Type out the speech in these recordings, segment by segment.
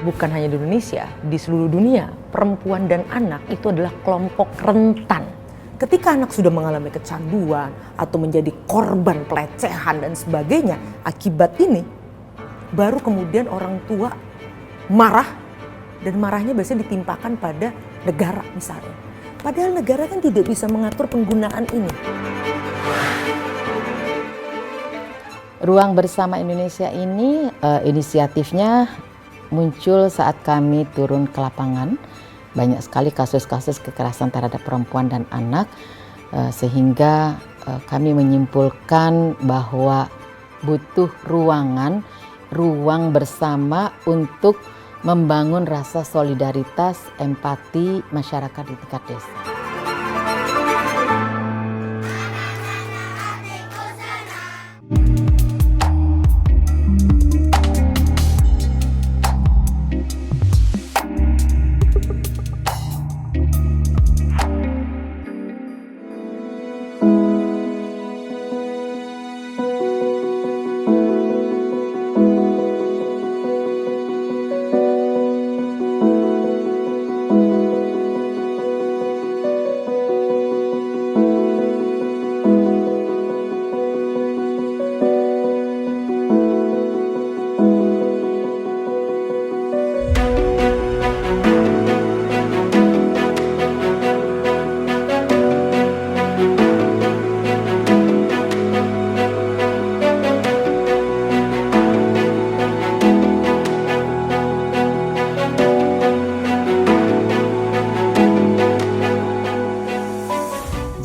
bukan hanya di Indonesia, di seluruh dunia, perempuan dan anak itu adalah kelompok rentan. Ketika anak sudah mengalami kecanduan atau menjadi korban pelecehan dan sebagainya, akibat ini baru kemudian orang tua marah, dan marahnya biasanya ditimpakan pada negara misalnya. Padahal negara kan tidak bisa mengatur penggunaan ini. Ruang Bersama Indonesia ini inisiatifnya muncul saat kami turun ke lapangan. Banyak sekali kasus-kasus kekerasan terhadap perempuan dan anak, sehingga kami menyimpulkan bahwa butuh ruang bersama untuk membangun rasa solidaritas, empati masyarakat di tingkat desa.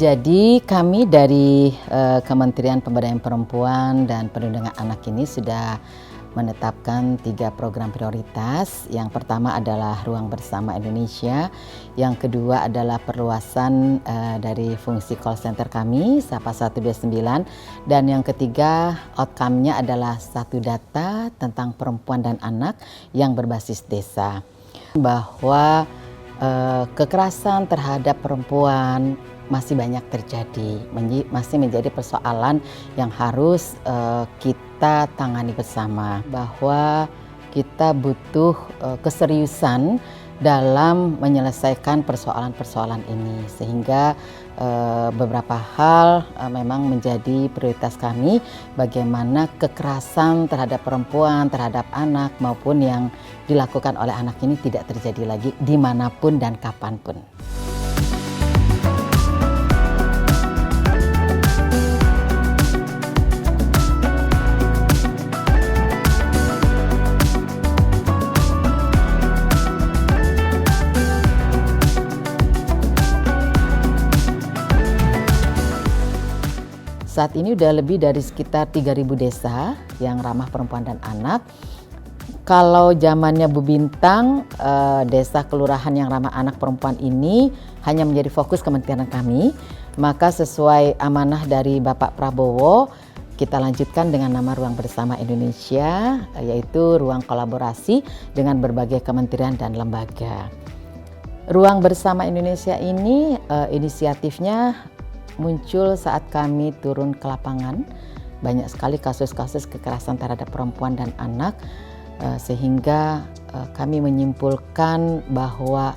Jadi kami dari Kementerian Pemberdayaan Perempuan dan Perlindungan Anak ini sudah menetapkan 3 program prioritas. Yang pertama adalah Ruang Bersama Indonesia, yang kedua adalah perluasan dari fungsi call center kami, Sapa 129, dan yang ketiga outcome-nya adalah satu data tentang perempuan dan anak yang berbasis desa. Bahwa kekerasan terhadap perempuan masih banyak terjadi, masih menjadi persoalan yang harus kita tangani bersama. Bahwa kita butuh keseriusan dalam menyelesaikan persoalan-persoalan ini, sehingga beberapa hal memang menjadi prioritas kami, bagaimana kekerasan terhadap perempuan, terhadap anak maupun yang dilakukan oleh anak ini tidak terjadi lagi dimanapun dan kapanpun. Saat ini udah lebih dari sekitar 3.000 desa yang ramah perempuan dan anak. Kalau zamannya Bu Bintang, desa kelurahan yang ramah anak perempuan ini hanya menjadi fokus kementerian kami. Maka sesuai amanah dari Bapak Prabowo, kita lanjutkan dengan nama Ruang Bersama Indonesia, yaitu ruang kolaborasi dengan berbagai kementerian dan lembaga. Ruang Bersama Indonesia ini inisiatifnya muncul saat kami turun ke lapangan. Banyak sekali kasus-kasus kekerasan terhadap perempuan dan anak, sehingga kami menyimpulkan bahwa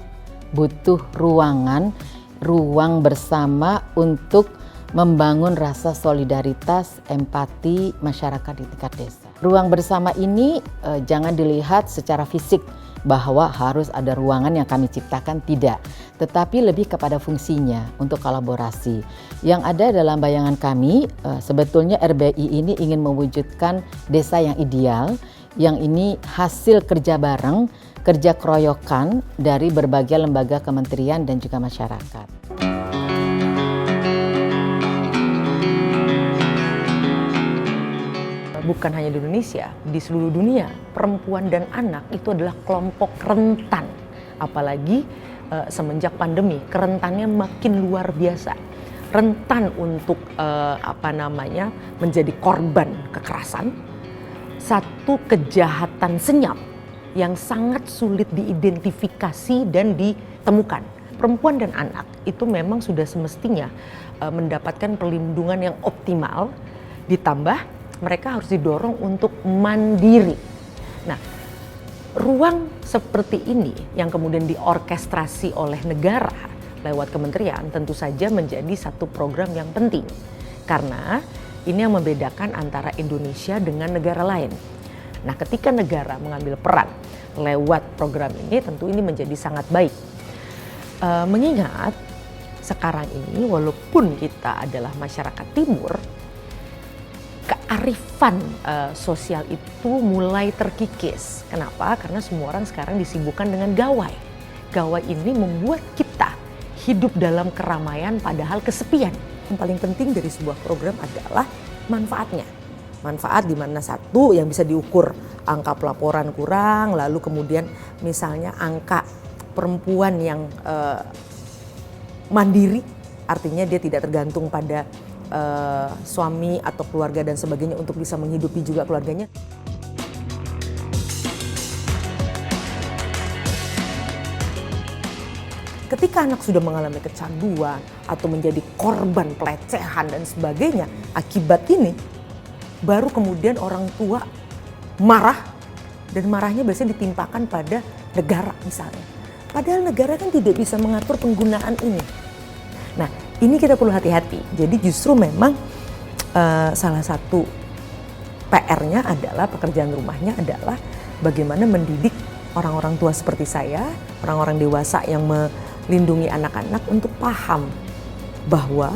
butuh ruang bersama untuk membangun rasa solidaritas, empati masyarakat di tingkat desa. Ruang bersama ini jangan dilihat secara fisik bahwa harus ada ruangan yang kami ciptakan, tidak. Tetapi lebih kepada fungsinya untuk kolaborasi. Yang ada dalam bayangan kami, sebetulnya RBI ini ingin mewujudkan desa yang ideal, yang ini hasil kerja bareng, kerja keroyokan dari berbagai lembaga kementerian dan juga masyarakat. Bukan hanya di Indonesia, di seluruh dunia, perempuan dan anak itu adalah kelompok rentan. Apalagi semenjak pandemi, kerentannya makin luar biasa. Rentan untuk menjadi korban kekerasan. Satu kejahatan senyap yang sangat sulit diidentifikasi dan ditemukan. Perempuan dan anak itu memang sudah semestinya mendapatkan perlindungan yang optimal, ditambah mereka harus didorong untuk mandiri. Nah, Ruang seperti ini yang kemudian diorkestrasi oleh negara lewat kementerian tentu saja menjadi satu program yang penting. Karena ini yang membedakan antara Indonesia dengan negara lain. Nah, ketika negara mengambil peran lewat program ini tentu ini menjadi sangat baik. Mengingat sekarang ini walaupun kita adalah masyarakat timur, kearifan sosial itu mulai terkikis. Kenapa? Karena semua orang sekarang disibukkan dengan gawai. Gawai ini membuat kita hidup dalam keramaian padahal kesepian. Yang paling penting dari sebuah program adalah manfaatnya. Manfaat di mana satu yang bisa diukur angka pelaporan kurang, lalu kemudian misalnya angka perempuan yang mandiri, artinya dia tidak tergantung pada suami atau keluarga dan sebagainya untuk bisa menghidupi juga keluarganya. Ketika anak sudah mengalami kecanduan atau menjadi korban pelecehan dan sebagainya, akibat ini baru kemudian orang tua marah, dan marahnya biasanya ditimpakan pada negara misalnya. Padahal negara kan tidak bisa mengatur penggunaan ini. Nah, ini kita perlu hati-hati. Jadi justru memang salah satu PR-nya adalah, pekerjaan rumahnya adalah bagaimana mendidik orang-orang tua seperti saya, orang-orang dewasa yang melindungi anak-anak untuk paham bahwa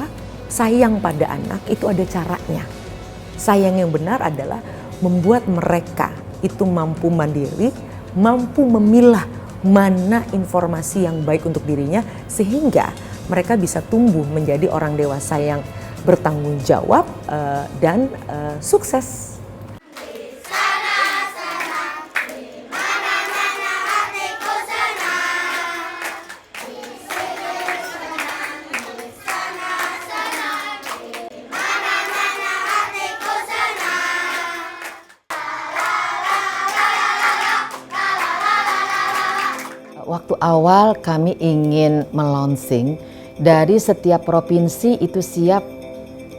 sayang pada anak itu ada caranya. Sayang yang benar adalah membuat mereka itu mampu mandiri, mampu memilah mana informasi yang baik untuk dirinya, sehingga mereka bisa tumbuh menjadi orang dewasa yang bertanggung jawab dan sukses. Waktu awal kami ingin melaunching, dari setiap provinsi itu siap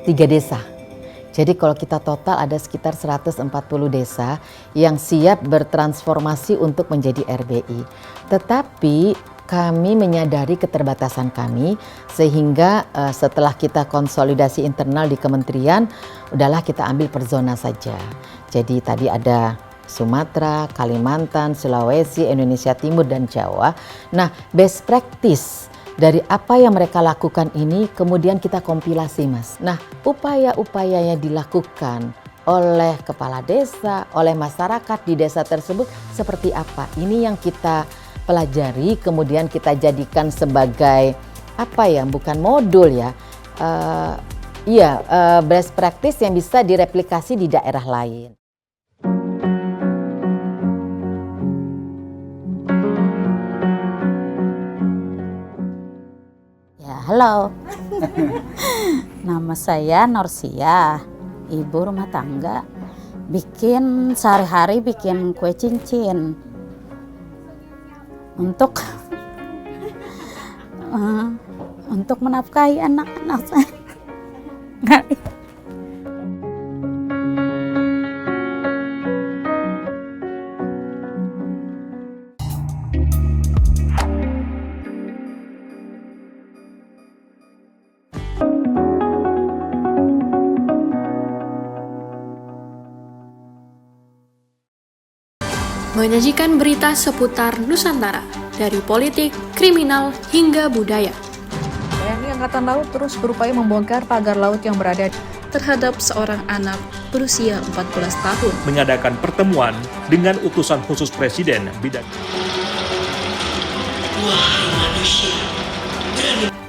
3 desa. Jadi kalau kita total ada sekitar 140 desa yang siap bertransformasi untuk menjadi RBI. Tetapi kami menyadari keterbatasan kami, sehingga setelah kita konsolidasi internal di kementerian, udahlah kita ambil per zona saja. Jadi tadi ada Sumatera, Kalimantan, Sulawesi, Indonesia Timur, dan Jawa. Nah, best practice dari apa yang mereka lakukan ini kemudian kita kompilasi, Mas. Nah, upaya-upaya yang dilakukan oleh kepala desa, oleh masyarakat di desa tersebut seperti apa? Ini yang kita pelajari, kemudian kita jadikan sebagai apa ya? Bukan modul ya. Best practice yang bisa direplikasi di daerah lain. Halo, nama saya Norsia, ibu rumah tangga. Sehari-hari bikin kue cincin untuk menafkahi anak-anak saya. Menyajikan berita seputar Nusantara, dari politik, kriminal, hingga budaya. TNI Angkatan Laut terus berupaya membongkar pagar laut yang berada Terhadap seorang anak berusia 14 tahun. Mengadakan pertemuan dengan utusan khusus Presiden bidang.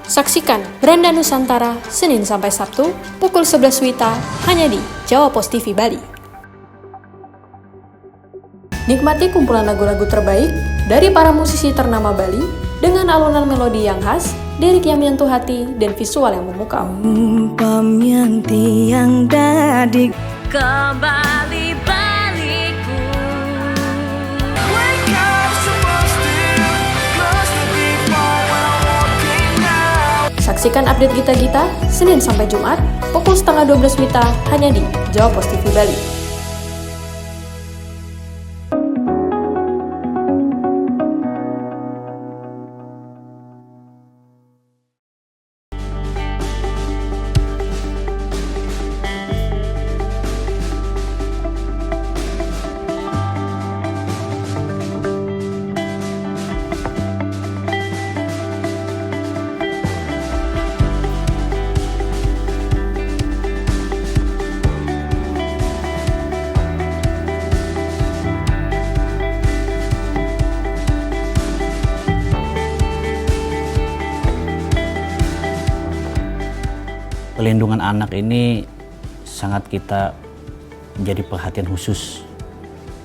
Saksikan Beranda Nusantara, Senin sampai Sabtu, pukul 11 WITA, hanya di Jawa Pos TV Bali. Nikmati kumpulan lagu-lagu terbaik dari para musisi ternama Bali dengan alunan melodi yang khas, lirik yang menyentuh hati, dan visual yang memukau. Umpam yang tiang dadik kembali baliku. Saksikan update Gita-Gita Senin sampai Jumat pukul 11:30 WITA hanya di Jawa Pos TV Bali. Perlindungan anak ini sangat kita jadi perhatian khusus,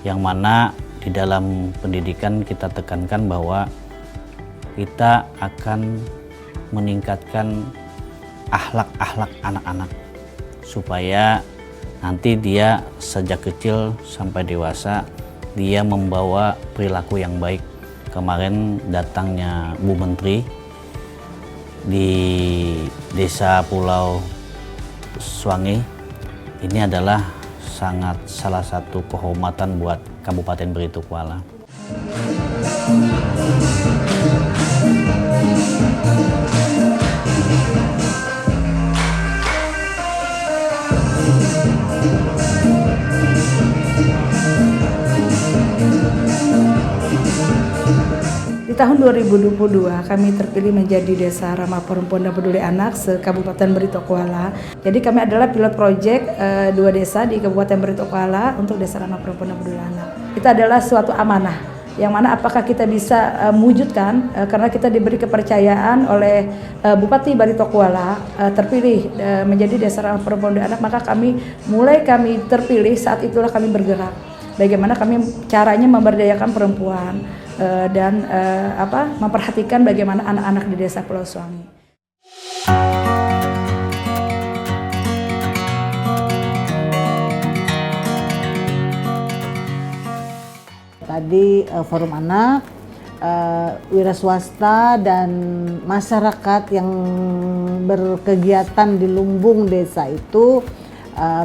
yang mana di dalam pendidikan kita tekankan bahwa kita akan meningkatkan akhlak anak-anak supaya nanti dia sejak kecil sampai dewasa dia membawa perilaku yang baik. Kemarin datangnya Bu Menteri di Desa Pulau Suwangi, ini adalah salah satu kehormatan buat Kabupaten Beritukuala. Di tahun 2022 kami terpilih menjadi Desa Ramah Perempuan dan Peduli Anak se-Kabupaten Beritokuala. Jadi kami adalah pilot project 2 desa di Kabupaten Beritokuala untuk Desa Ramah Perempuan dan Peduli Anak. Itu adalah suatu amanah, yang mana apakah kita bisa mewujudkan karena kita diberi kepercayaan oleh Bupati Beritokuala terpilih menjadi Desa Ramah Perempuan dan Anak, maka kami terpilih, saat itulah kami bergerak. Bagaimana kami caranya memberdayakan perempuan dan memperhatikan bagaimana anak-anak di Desa Pulau Suwangi. Tadi forum anak, wira swasta dan masyarakat yang berkegiatan di lumbung desa itu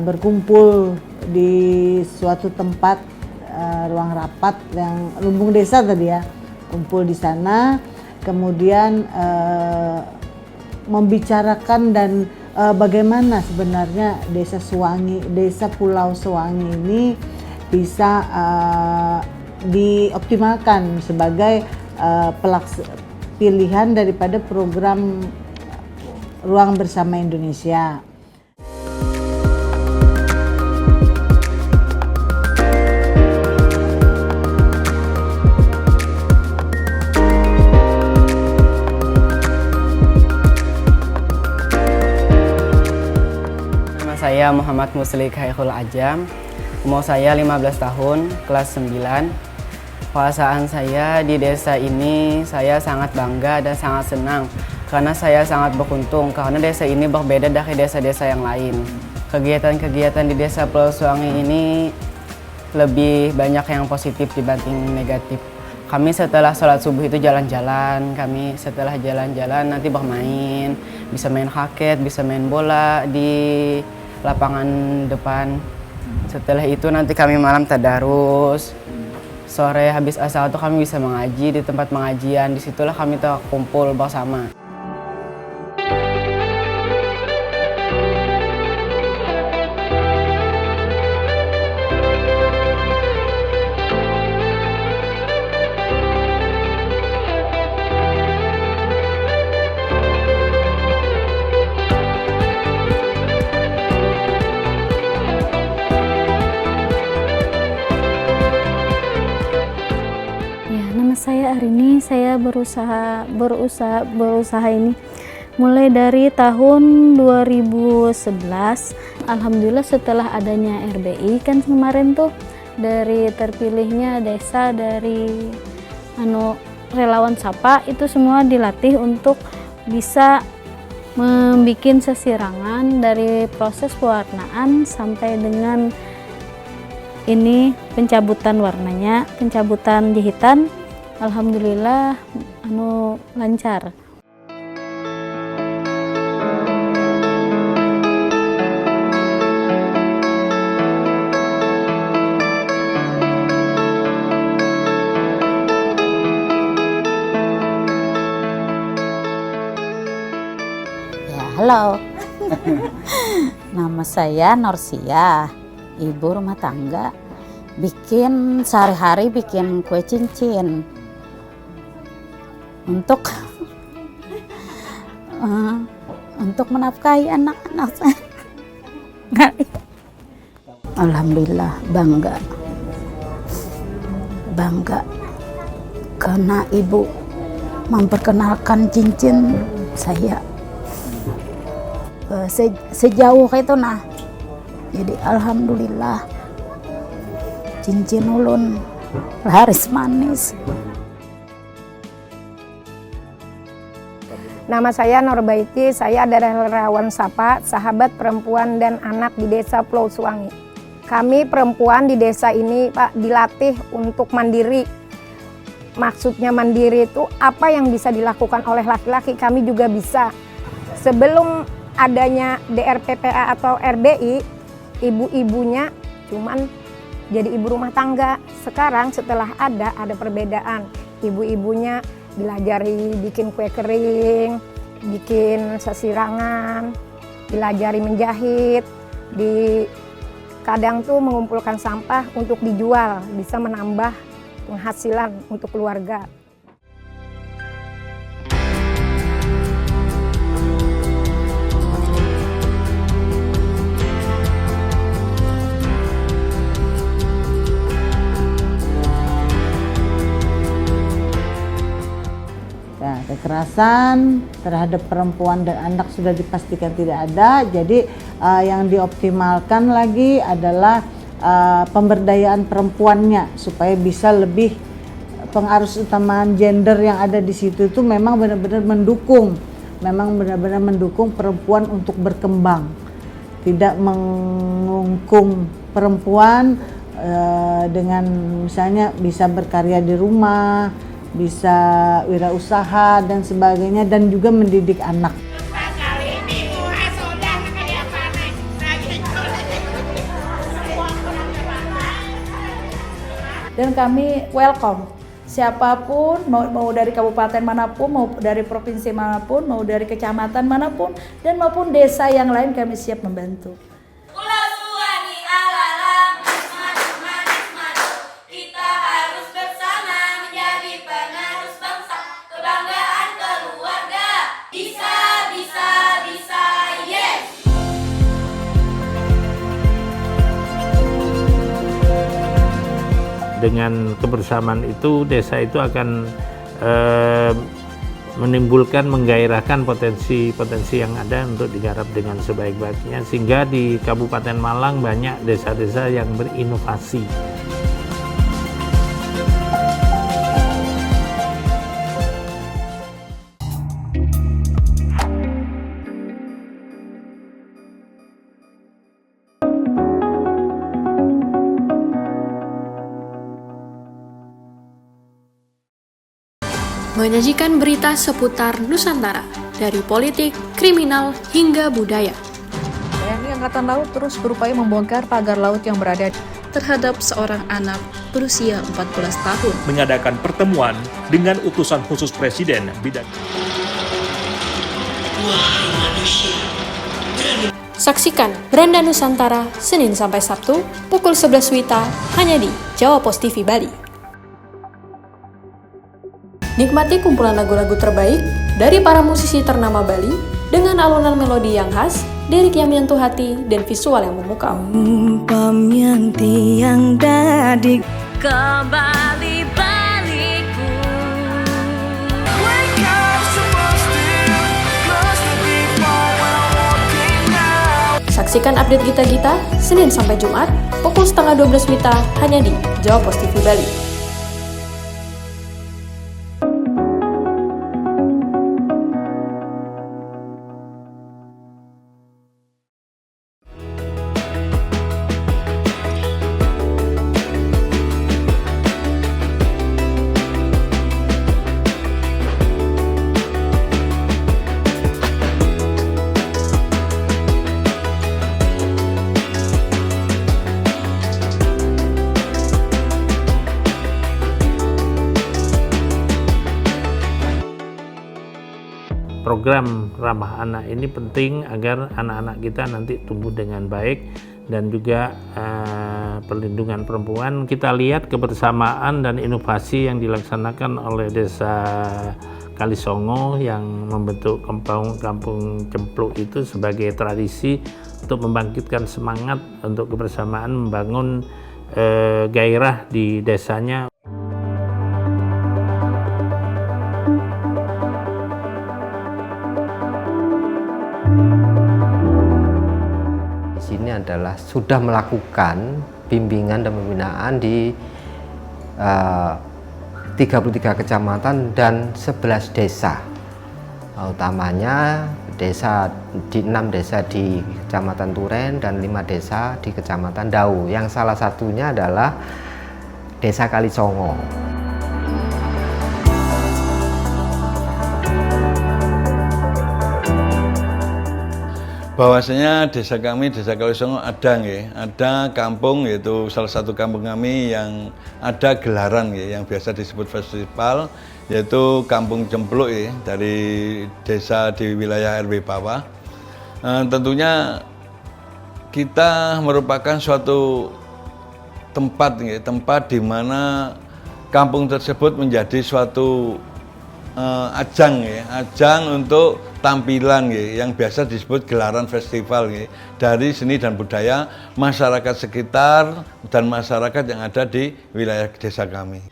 berkumpul di suatu tempat, ruang rapat yang lumbung desa tadi ya, kumpul di sana, kemudian membicarakan dan bagaimana sebenarnya Desa Pulau Suwangi ini bisa dioptimalkan sebagai pilihan daripada program Ruang Bersama Indonesia. Saya Muhammad Muslik Hairul Ajam, umur saya 15 tahun, kelas 9. Perasaan saya di desa ini, saya sangat bangga dan sangat senang karena saya sangat beruntung karena desa ini berbeda dari desa-desa yang lain. Kegiatan-kegiatan di Desa Pulau Suwangi ini lebih banyak yang positif dibanding negatif. Kami setelah sholat subuh itu jalan-jalan, setelah jalan-jalan nanti bermain, bisa main raket, bisa main bola di lapangan depan. Setelah itu nanti kami malam tadarus. Sore habis asar itu kami bisa mengaji di tempat pengajian. Disitulah kami terkumpul bersama. Saya hari ini berusaha ini mulai dari tahun 2011. Alhamdulillah setelah adanya RBI kan kemarin tuh dari terpilihnya desa dari relawan Sapa itu semua dilatih untuk bisa membuat sesirangan dari proses pewarnaan sampai dengan ini pencabutan warnanya, pencabutan jahitan. Alhamdulillah lancar. Ya, halo. Nama saya Norsia, ibu rumah tangga. Sehari-hari bikin kue cincin. Untuk menafkahi anak-anak saya. Alhamdulillah bangga karena ibu memperkenalkan cincin saya. sejauh itu nah. Jadi alhamdulillah cincin ulun laris manis. Nama saya Norbaiti, saya adalah relawan SAPA, sahabat perempuan dan anak di Desa Pulau Suwangi. Kami perempuan di desa ini, Pak, dilatih untuk mandiri. Maksudnya mandiri itu apa yang bisa dilakukan oleh laki-laki, kami juga bisa. Sebelum adanya DRPPA atau RDI, ibu-ibunya cuman jadi ibu rumah tangga. Sekarang setelah ada perbedaan. Ibu-ibunya dilajari bikin kue kering, bikin sesirangan, dilajari menjahit, kadang tuh mengumpulkan sampah untuk dijual, bisa menambah penghasilan untuk keluarga. Kekerasan terhadap perempuan dan anak sudah dipastikan tidak ada, jadi yang dioptimalkan lagi adalah pemberdayaan perempuannya supaya bisa lebih pengarus utamaan gender yang ada di situ itu memang benar-benar mendukung perempuan untuk berkembang, tidak mengungkung perempuan dengan misalnya bisa berkarya di rumah, bisa wirausaha dan sebagainya, dan juga mendidik anak. Dan kami welcome siapapun, mau dari kabupaten manapun, mau dari provinsi manapun, mau dari kecamatan manapun, dan maupun desa yang lain, kami siap membantu. Dengan kebersamaan itu, desa itu akan menimbulkan, menggairahkan potensi-potensi yang ada untuk digarap dengan sebaik-baiknya, sehingga di Kabupaten Malang banyak desa-desa yang berinovasi. Menyajikan berita seputar Nusantara, dari politik, kriminal, hingga budaya. TNI Angkatan Laut terus berupaya membongkar pagar laut yang berada terhadap seorang anak berusia 14 tahun. Mengadakan pertemuan dengan utusan khusus Presiden bidang. Saksikan Beranda Nusantara Senin sampai Sabtu pukul 11 WITA hanya di Jawa Pos TV Bali. Nikmati kumpulan lagu-lagu terbaik dari para musisi ternama Bali dengan alunan melodi yang khas, lirik yang menyentuh hati, dan visual yang memukau. Umpam yang tiang dadi Kembali baliku. Saksikan update Gita-Gita Senin sampai Jumat pukul 11:30 WITA hanya di Jawa Pos TV Bali. Program ramah anak ini penting agar anak-anak kita nanti tumbuh dengan baik, dan juga perlindungan perempuan. Kita lihat kebersamaan dan inovasi yang dilaksanakan oleh Desa Kalisongo yang membentuk kampung Cempluk itu sebagai tradisi untuk membangkitkan semangat untuk kebersamaan, membangun gairah di desanya. adalah sudah melakukan bimbingan dan pembinaan di 33 kecamatan dan 11 desa. Utamanya di 6 desa di Kecamatan Turen dan 5 desa di Kecamatan Dau, yang salah satunya adalah Desa Kalisongo. Bahwasanya desa kami, Desa Kalisongo ada kampung, yaitu salah satu kampung kami yang ada gelaran yang biasa disebut festival, yaitu Kampung Cempluk dari desa di wilayah RW bawah. Tentunya kita merupakan suatu tempat di mana kampung tersebut menjadi suatu ajang untuk tampilan yang biasa disebut gelaran festival dari seni dan budaya masyarakat sekitar dan masyarakat yang ada di wilayah desa kami.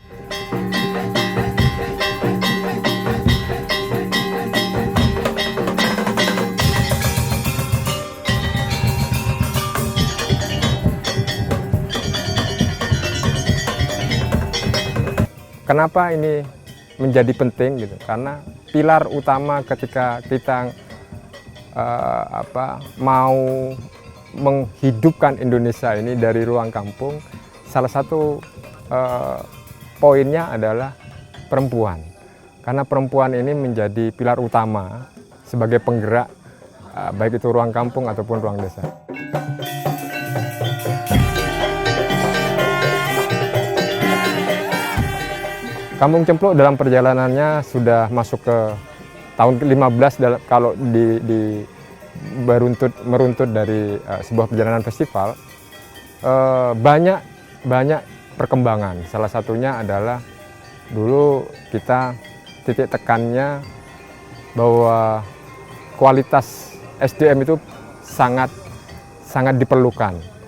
Kenapa ini menjadi penting gitu? Karena pilar utama ketika kita mau menghidupkan Indonesia ini dari ruang kampung, salah satu poinnya adalah perempuan. Karena perempuan ini menjadi pilar utama sebagai penggerak baik itu ruang kampung ataupun ruang desa. Kampung Cempluk dalam perjalanannya sudah masuk ke tahun ke-15 kalau meruntut dari sebuah perjalanan festival. Banyak perkembangan. Salah satunya adalah dulu kita titik tekannya bahwa kualitas SDM itu sangat diperlukan.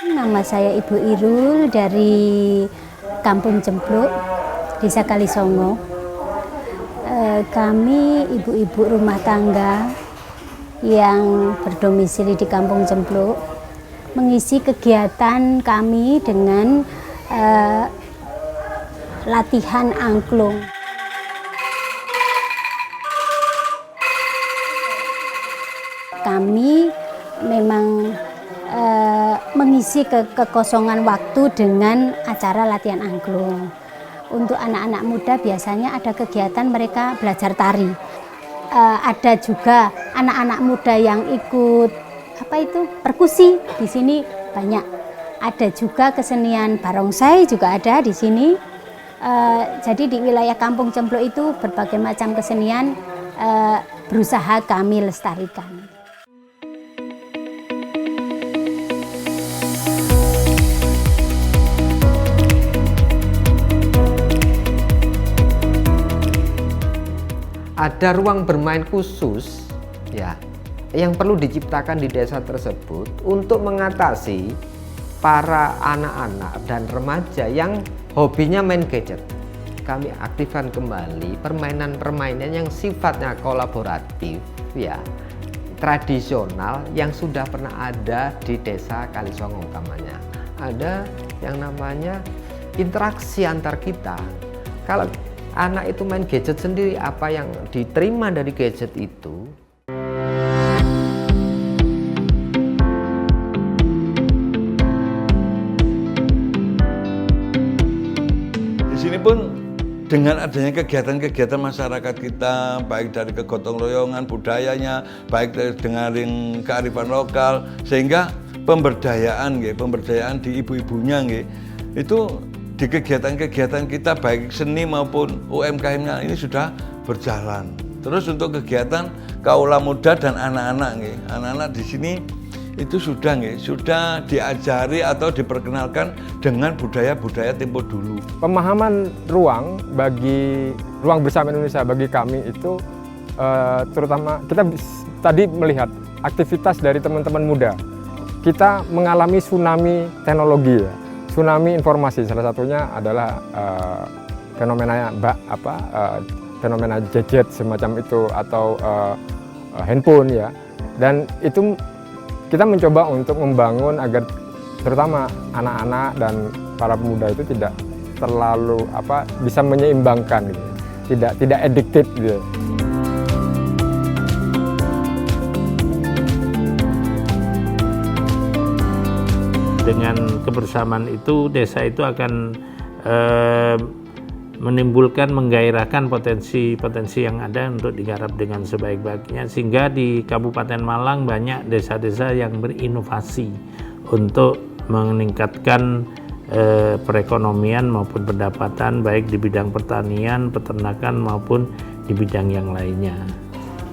Nama saya Ibu Irul dari Kampung Cempluk, Desa Kalisongo. Kami ibu-ibu rumah tangga yang berdomisili di Kampung Cempluk mengisi kegiatan kami dengan latihan angklung. Kami memang mengisi kekosongan waktu dengan acara latihan angklung. Untuk anak-anak muda biasanya ada kegiatan mereka belajar tari. Ada juga anak-anak muda yang ikut perkusi, di sini banyak. Ada juga kesenian barongsai juga ada di sini. Jadi di wilayah Kampung Cempluk itu berbagai macam kesenian berusaha kami lestarikan. Ada ruang bermain khusus yang perlu diciptakan di desa tersebut untuk mengatasi para anak-anak dan remaja yang hobinya main gadget. Kami aktifkan kembali permainan-permainan yang sifatnya kolaboratif tradisional yang sudah pernah ada di Desa Kalisongo utamanya. Ada yang namanya interaksi antar kita. Kalau anak itu main gadget sendiri, apa yang diterima dari gadget itu di sini pun dengan adanya kegiatan-kegiatan masyarakat kita, baik dari kegotong royongan budayanya, baik dengan kearifan lokal, sehingga pemberdayaan di ibu-ibunya itu di kegiatan-kegiatan kita baik seni maupun UMKM-nya ini sudah berjalan. Terus untuk kegiatan kaula muda dan anak-anak di sini itu sudah diajari atau diperkenalkan dengan budaya-budaya tempo dulu. Pemahaman ruang bersama Indonesia bagi kami itu terutama kita tadi melihat aktivitas dari teman-teman muda. Kita mengalami tsunami teknologi ya, tsunami informasi. Salah satunya adalah fenomena gadget semacam itu atau handphone ya. Dan itu kita mencoba untuk membangun agar terutama anak-anak dan para pemuda itu tidak terlalu bisa menyeimbangkan gitu. Tidak addicted gitu. Dengan kebersamaan itu, desa itu akan menimbulkan, menggairahkan potensi-potensi yang ada untuk digarap dengan sebaik-baiknya, sehingga di Kabupaten Malang banyak desa-desa yang berinovasi untuk meningkatkan perekonomian maupun pendapatan baik di bidang pertanian, peternakan maupun di bidang yang lainnya.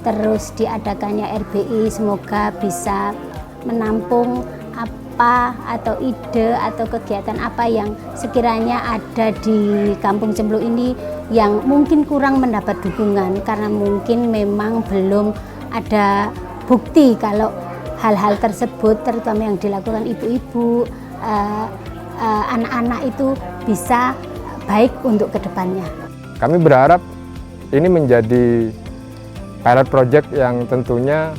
Terus diadakannya RBI semoga bisa menampung apa atau ide atau kegiatan apa yang sekiranya ada di Kampung Cempluk ini yang mungkin kurang mendapat dukungan karena mungkin memang belum ada bukti kalau hal-hal tersebut terutama yang dilakukan ibu-ibu, anak-anak itu bisa baik untuk kedepannya. Kami berharap ini menjadi pilot project yang tentunya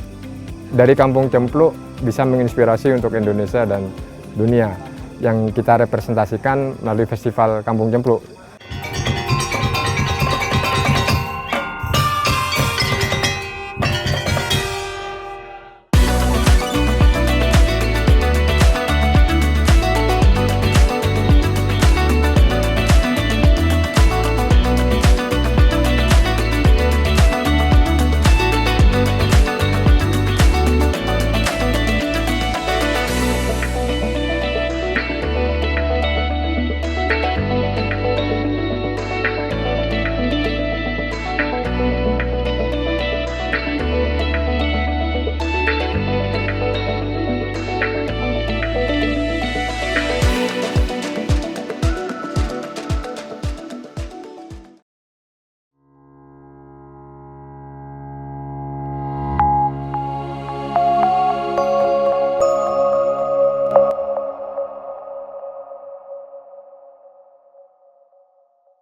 dari Kampung Cempluk bisa menginspirasi untuk Indonesia dan dunia yang kita representasikan melalui Festival Kampung Cempluk.